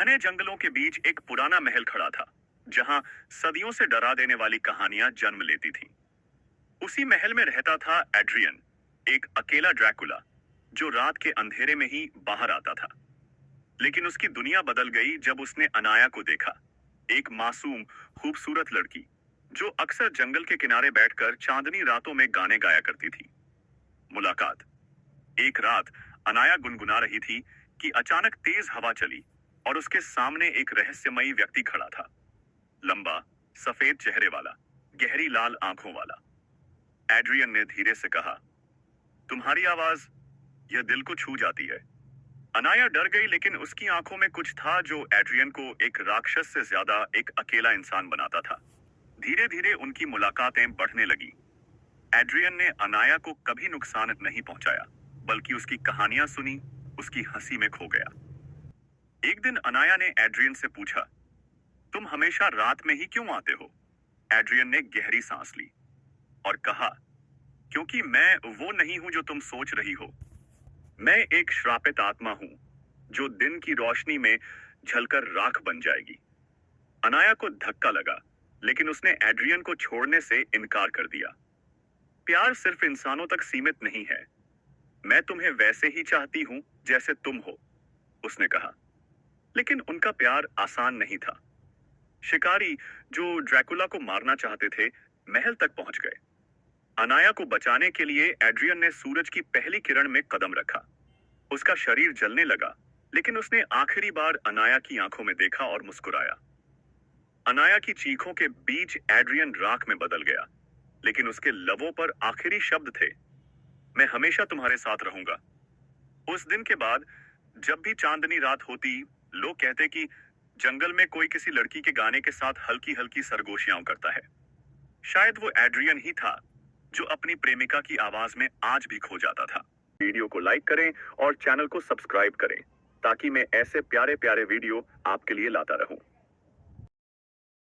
घने जंगलों के बीच एक पुराना महल खड़ा था, जहां सदियों से डरा देने वाली कहानियां जन्म लेती थीं। उसी महल में रहता था एड्रियन, एक अकेला ड्रैकुला, जो रात के अंधेरे में ही बाहर आता था। लेकिन उसकी दुनिया बदल गई जब उसने अनाया को देखा, एक मासूम, खूबसूरत लड़की, जो अक्सर जंगल के किनारे बैठकर चांदनी रातों में गाने गाया करती थी। मुलाकात। एक रात अनाया गुनगुना रही थी कि अचानक तेज हवा चली और उसके सामने एक रहस्यमयी व्यक्ति खड़ा था। लंबा, सफेद चेहरे वाला, गहरी लाल आंखों वाला। एड्रियन ने धीरे से कहा, तुम्हारी आवाज, यह दिल को छू जाती है। अनाया डर गई, लेकिन उसकी आंखों में कुछ था जो एड्रियन को एक राक्षस से ज्यादा एक अकेला इंसान बनाता था। धीरे धीरे उनकी मुलाकातें बढ़ने लगी। एड्रियन ने अनाया को कभी नुकसान नहीं पहुंचाया, बल्कि उसकी कहानियां सुनी, उसकी हंसी में खो गया। एक दिन अनाया ने एड्रियन से पूछा, तुम हमेशा रात में ही क्यों आते हो? एड्रियन ने गहरी सांस ली और कहा, क्योंकि मैं वो नहीं हूं जो तुम सोच रही हो। मैं एक श्रापित आत्मा हूं, जो दिन की रोशनी में झलकर राख बन जाएगी। अनाया को धक्का लगा, लेकिन उसने एड्रियन को छोड़ने से इनकार कर दिया। प्यार सिर्फ इंसानों तक सीमित नहीं है। मैं तुम्हें वैसे ही चाहती हूं जैसे तुम हो, उसने कहा। लेकिन उनका प्यार आसान नहीं था। शिकारी, जो ड्रैकुला को मारना चाहते थे, महल तक पहुंच गए। अनाया को बचाने के लिए एड्रियन ने सूरज की पहली किरण में कदम रखा। उसका शरीर जलने लगा, लेकिन उसने आखिरी बार अनाया की आंखों में देखा और मुस्कुराया। अनाया की चीखों के बीच एड्रियन राख में बदल गया, लेकिन उसके लबों पर आखिरी शब्द थे, मैं हमेशा तुम्हारे साथ रहूंगा। उस दिन के बाद जब भी चांदनी रात होती, लोग कहते कि जंगल में कोई किसी लड़की के गाने के साथ हल्की हल्की सरगोशियां करता है। शायद वो एड्रियन ही था, जो अपनी प्रेमिका की आवाज में आज भी खो जाता था। वीडियो को लाइक करें और चैनल को सब्सक्राइब करें, ताकि मैं ऐसे प्यारे प्यारे वीडियो आपके लिए लाता रहूं।